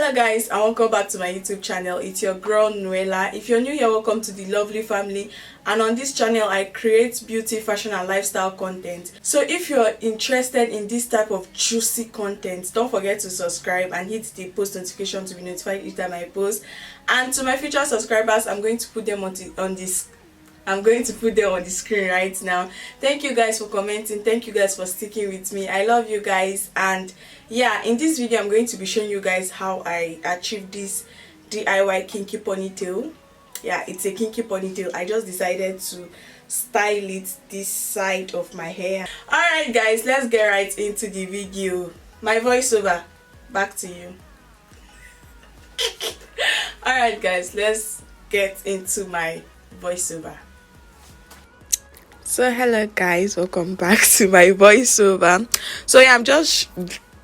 Hello guys, and welcome back to my YouTube channel. It's your girl Nuella. If you're new here, welcome to the lovely family. And on this channel I create beauty, fashion and lifestyle content. So if you're interested in this type of juicy content, don't forget to subscribe and hit the post notification to be notified each time I post. And to my future subscribers, I'm going to put them on the screen right now. Thank you guys for commenting. Thank you guys for sticking with me. I love you guys. And yeah, in this video I'm going to be showing you guys how I achieved this DIY kinky ponytail. Yeah, it's a kinky ponytail. I just decided to style it this side of my hair. Alright guys, let's get right into the video. My voiceover, back to you. Alright guys, let's get into my voiceover. So hello guys, welcome back to my voiceover. So yeah, I'm just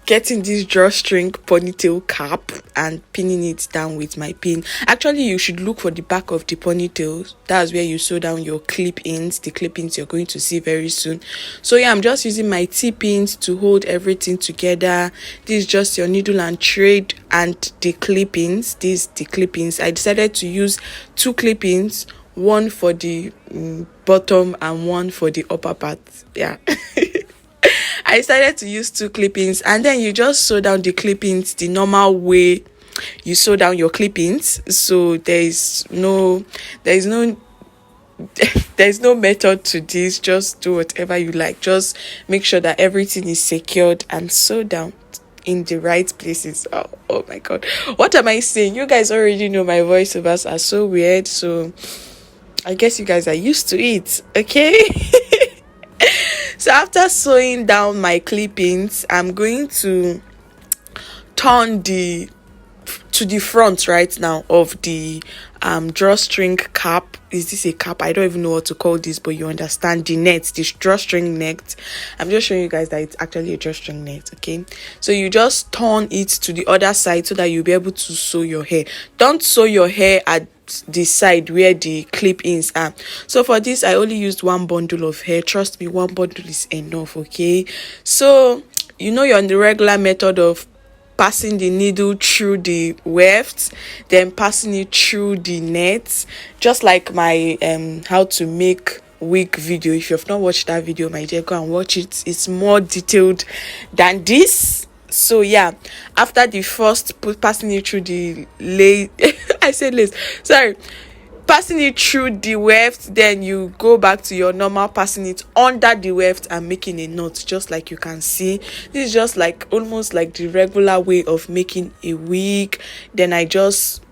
getting this drawstring ponytail cap and pinning it down with my pin. Actually, you should look for the back of the ponytail. That's where you sew down your clip-ins, the clip-ins you're going to see very soon. So yeah, I'm just using my T-pins to hold everything together. This is just your needle and thread and the clip-ins. These the clip-ins. I decided to use two clip-ins, one for the bottom and one for the upper part. Yeah. I decided to use two clip-ins, and then you just sew down the clip-ins the normal way you sew down your clip-ins. So there's no method to this. Just do whatever you like. Just make sure that everything is secured and sewed down in the right places. Oh my god, what am I saying? You guys already know my voiceovers are so weird, so I guess you guys are used to it. Okay. So after sewing down my clip-ins, I'm going to turn to the front right now of the drawstring cap. Is this a cap? I don't even know what to call this, but you understand the net, this drawstring net. I'm just showing you guys that it's actually a drawstring net. Okay, so you just turn it to the other side so that you'll be able to sew your hair. Don't sew your hair at the side where the clip-ins are. So for this I only used one bundle of hair. Trust me, one bundle is enough. Okay, so you know you're on the regular method of passing the needle through the weft, then passing it through the net, just like my how to make wig video. If you have not watched that video, my dear, go and watch it. It's more detailed than this. So yeah, after the first passing it through the passing it through the weft, then you go back to your normal passing it under the weft and making a knot, just like you can see. This is just like almost like the regular way of making a wig. Then I just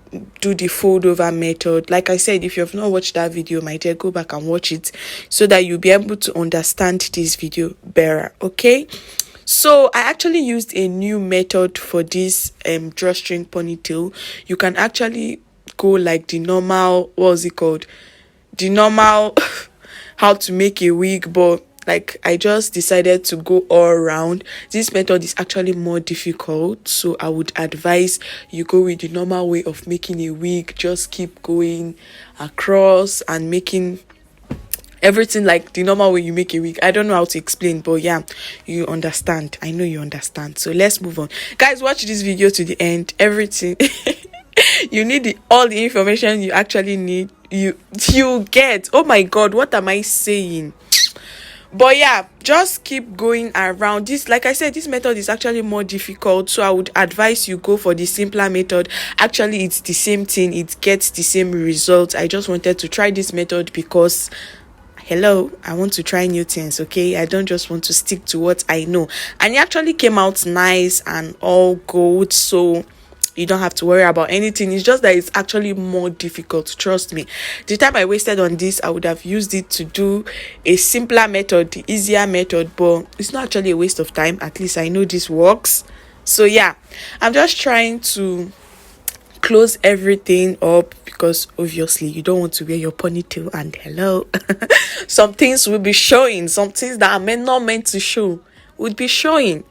do the fold over method. Like I said, if you have not watched that video, my dear, go back and watch it so that you'll be able to understand this video better. Okay, so I actually used a new method for this drawstring ponytail. You can actually go like the normal, what's it called, the normal how to make a wig, but like I just decided to go all around. This method is actually more difficult, so I would advise you go with the normal way of making a wig. Just keep going across and making everything like the normal way you make a wig. I don't know how to explain, but yeah, you understand. I know you understand. So let's move on, guys. Watch this video to the end. Everything you need, all the information you actually need, you get. Oh my god, what am I saying? But yeah, just keep going around. This, like I said, this method is actually more difficult, so I would advise you go for the simpler method. Actually, it's the same thing, it gets the same result. I just wanted to try this method because hello, I want to try new things. Okay, I don't just want to stick to what I know. And it actually came out nice and all good, so you don't have to worry about anything. It's just that it's actually more difficult. Trust me, the time I wasted on this, I would have used it to do a simpler method, the easier method, but it's not actually a waste of time. At least I know this works. So yeah, I'm just trying to close everything up because obviously you don't want to wear your ponytail and hello some things will be showing, some things that are not meant to show would be showing.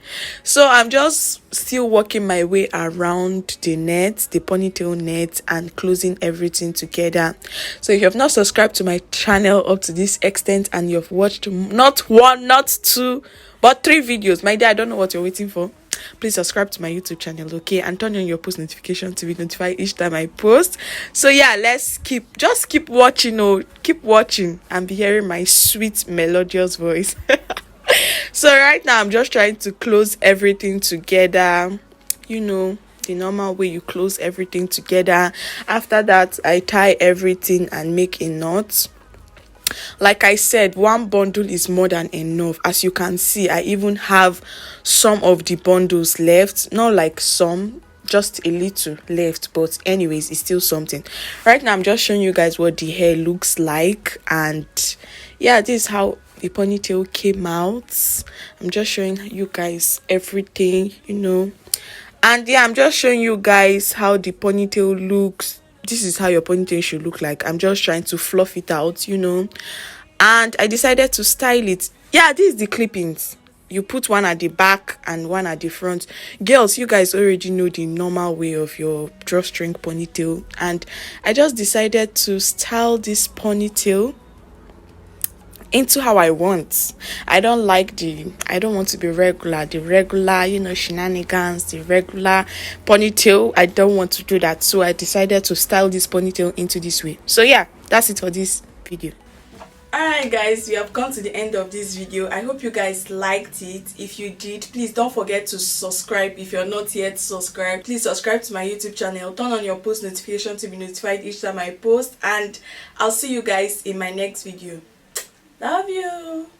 So I'm just still working my way around the net, the ponytail net, and closing everything together. So if you have not subscribed to my channel up to this extent and you've watched not one, not two, but 3 videos, my dear, I don't know what you're waiting for. please subscribe to my YouTube channel, okay, and turn on your post notification to be notified each time I post. So yeah, let's keep watching, keep watching and be hearing my sweet melodious voice. So right now I'm just trying to close everything together, the normal way you close everything together. After that, I tie everything and make a knot. Like I said, one bundle is more than enough. As you can see, I even have some of the bundles left, not like some, just a little left, but anyways, it's still something. Right now I'm just showing you guys what the hair looks like, and yeah, this is how the ponytail came out. I'm just showing you guys everything, and yeah, I'm just showing you guys how the ponytail looks. This is how your ponytail should look like. I'm just trying to fluff it out, and I decided to style it. Yeah, this is the clippings. You put one at the back and one at the front. Girls, you guys already know the normal way of your drawstring ponytail, and I just decided to style this ponytail into how I want. I don't want to be the regular, shenanigans, the regular ponytail. I don't want to do that. So I decided to style this ponytail into this way. So yeah, that's it for this video. Alright guys, we have come to the end of this video. I hope you guys liked it. If you did, please don't forget to subscribe. If you're not yet subscribed, please subscribe to my YouTube channel. Turn on your post notification to be notified each time I post, and I'll see you guys in my next video. Love you.